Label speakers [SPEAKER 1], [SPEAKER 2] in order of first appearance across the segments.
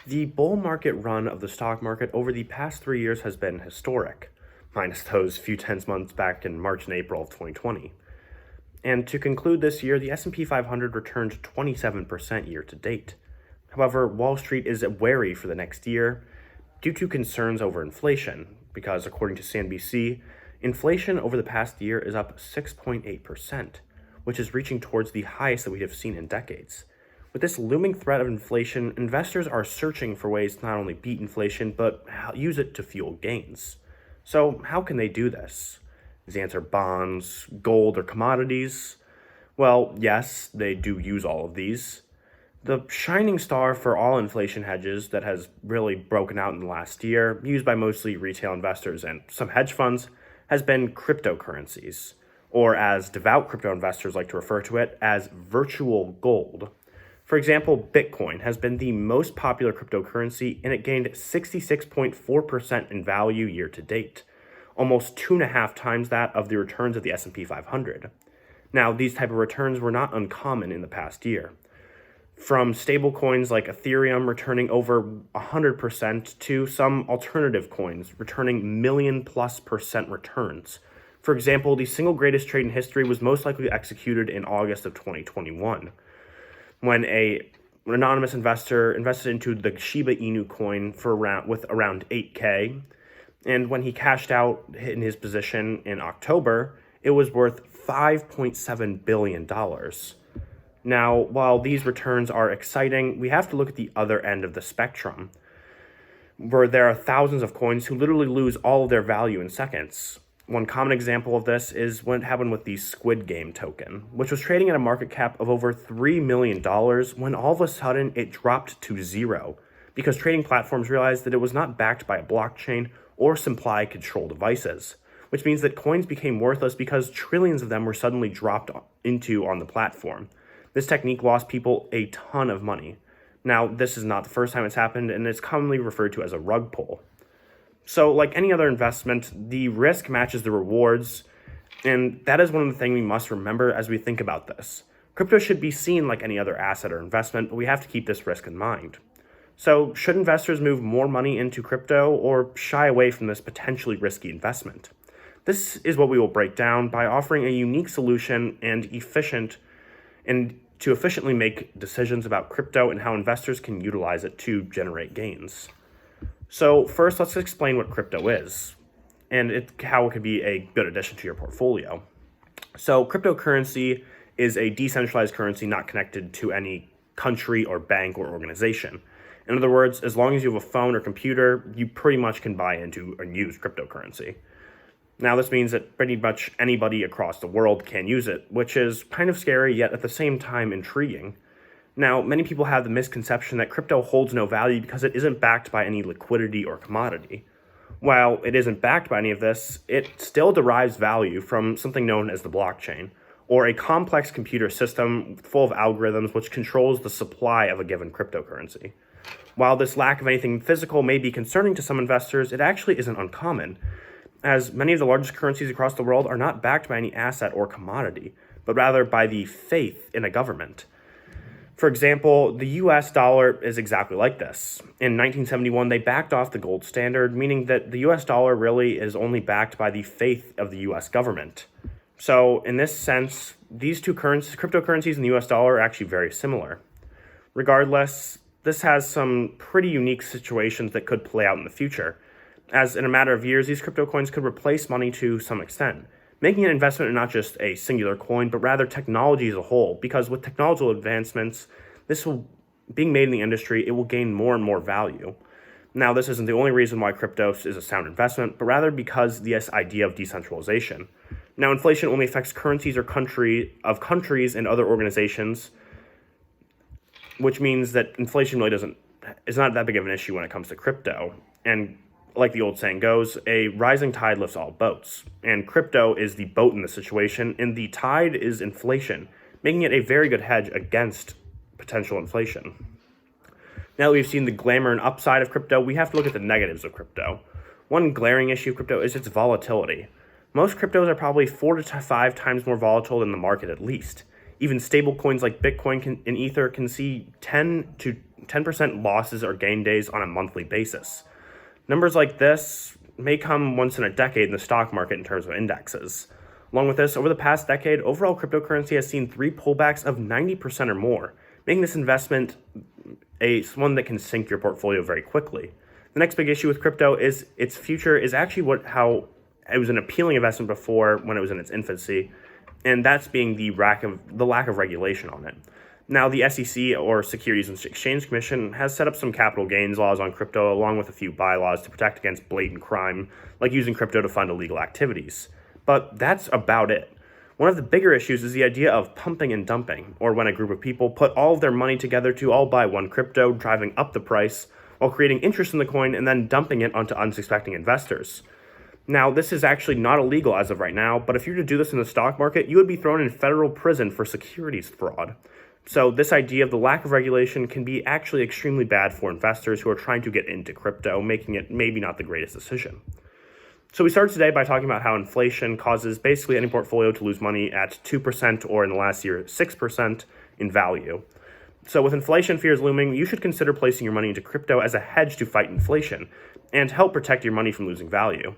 [SPEAKER 1] The bull market run of the stock market over the past 3 years has been historic, minus those few tense months back in March and April of 2020. And to conclude this year, the S&P 500 returned 27% year to date. However, Wall Street is wary for the next year due to concerns over inflation, because according to CNBC, inflation over the past year is up 6.8%, which is reaching towards the highest that we have seen in decades. With this looming threat of inflation, investors are searching for ways to not only beat inflation, but use it to fuel gains. So, how can they do this? Is the answer bonds, gold, or commodities? Well, yes, they do use all of these. The shining star for all inflation hedges that has really broken out in the last year, used by mostly retail investors and some hedge funds, has been cryptocurrencies, or as devout crypto investors like to refer to it, as virtual gold. For example, Bitcoin has been the most popular cryptocurrency and it gained 66.4% in value year to date, almost 2.5 times that of the returns of the S&P 500. Now, these type of returns were not uncommon in the past year. From stablecoins like Ethereum returning over 100% to some alternative coins returning million+% returns. For example, the single greatest trade in history was most likely executed in August of 2021, when an anonymous investor invested into the Shiba Inu coin for around 8K, and when he cashed out in his position in October, it was worth $5.7 billion. Now, while these returns are exciting, we have to look at the other end of the spectrum, where there are thousands of coins who literally lose all of their value in seconds. One common example of this is what happened with the Squid Game token, which was trading at a market cap of over $3 million when all of a sudden it dropped to zero because trading platforms realized that it was not backed by a blockchain or supply control devices, which means that coins became worthless because trillions of them were suddenly dropped into on the platform. This technique lost people a ton of money. Now, this is not the first time it's happened, and it's commonly referred to as a rug pull. So, like any other investment, the risk matches the rewards, and that is one of the things we must remember as we think about this. Crypto should be seen like any other asset or investment, but we have to keep this risk in mind. So, should investors move more money into crypto or shy away from this potentially risky investment? This is what we will break down by offering a unique solution and to efficiently make decisions about crypto and how investors can utilize it to generate gains. So first, let's explain what crypto is and how it could be a good addition to your portfolio. So cryptocurrency is a decentralized currency not connected to any country or bank or organization. In other words, as long as you have a phone or computer, you pretty much can buy into and use cryptocurrency. Now, this means that pretty much anybody across the world can use it, which is kind of scary, yet at the same time intriguing. Now, many people have the misconception that crypto holds no value because it isn't backed by any liquidity or commodity. While it isn't backed by any of this, it still derives value from something known as the blockchain, or a complex computer system full of algorithms which controls the supply of a given cryptocurrency. While this lack of anything physical may be concerning to some investors, it actually isn't uncommon, as many of the largest currencies across the world are not backed by any asset or commodity, but rather by the faith in a government. For example, the US dollar is exactly like this. In 1971, they backed off the gold standard, meaning that the US dollar really is only backed by the faith of the US government. So, in this sense, these two cryptocurrencies and the US dollar are actually very similar. Regardless, this has some pretty unique situations that could play out in the future, as in a matter of years, these crypto coins could replace money to some extent, making an investment in not just a singular coin, but rather technology as a whole, because with technological advancements, being made in the industry, it will gain more and more value. Now, this isn't the only reason why crypto is a sound investment, but rather because this idea of decentralization. Now, inflation only affects currencies or countries and other organizations, which means that inflation really is not that big of an issue when it comes to crypto. And like the old saying goes, a rising tide lifts all boats. And crypto is the boat in the situation, and the tide is inflation, making it a very good hedge against potential inflation. Now that we've seen the glamour and upside of crypto, we have to look at the negatives of crypto. One glaring issue of crypto is its volatility. Most cryptos are probably 4 to 5 times more volatile than the market at least. Even stable coins like Bitcoin and Ether can see 10 to 10% losses or gain days on a monthly basis. Numbers like this may come once in a decade in the stock market in terms of indexes. Along with this, over the past decade, overall cryptocurrency has seen 3 pullbacks of 90% or more, making this investment one that can sink your portfolio very quickly. The next big issue with crypto is its future is actually how it was an appealing investment before when it was in its infancy, and that's being the lack of regulation on it. Now, the SEC, or Securities and Exchange Commission, has set up some capital gains laws on crypto along with a few bylaws to protect against blatant crime, like using crypto to fund illegal activities. But that's about it. One of the bigger issues is the idea of pumping and dumping, or when a group of people put all of their money together to all buy one crypto, driving up the price, while creating interest in the coin and then dumping it onto unsuspecting investors. Now, this is actually not illegal as of right now, but if you were to do this in the stock market, you would be thrown in federal prison for securities fraud. So this idea of the lack of regulation can be actually extremely bad for investors who are trying to get into crypto, making it maybe not the greatest decision. So we started today by talking about how inflation causes basically any portfolio to lose money at 2% or in the last year 6% in value. So with inflation fears looming, you should consider placing your money into crypto as a hedge to fight inflation and help protect your money from losing value.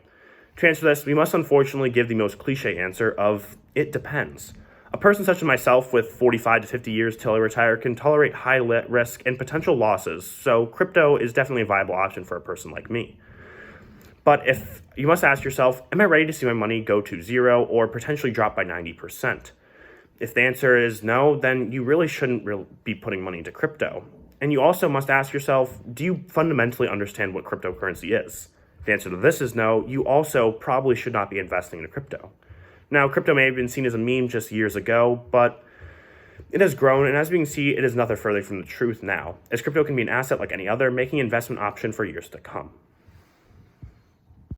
[SPEAKER 1] To answer this, we must unfortunately give the most cliche answer of it depends. A person such as myself with 45 to 50 years till I retire can tolerate high risk and potential losses, so crypto is definitely a viable option for a person like me. But if you must ask yourself, am I ready to see my money go to zero or potentially drop by 90%? If the answer is no, then you really shouldn't be putting money into crypto. And you also must ask yourself, do you fundamentally understand what cryptocurrency is? If the answer to this is no, you also probably should not be investing in crypto. Now, crypto may have been seen as a meme just years ago, but it has grown, and as we can see, it is nothing further from the truth now, as crypto can be an asset like any other, making an investment option for years to come.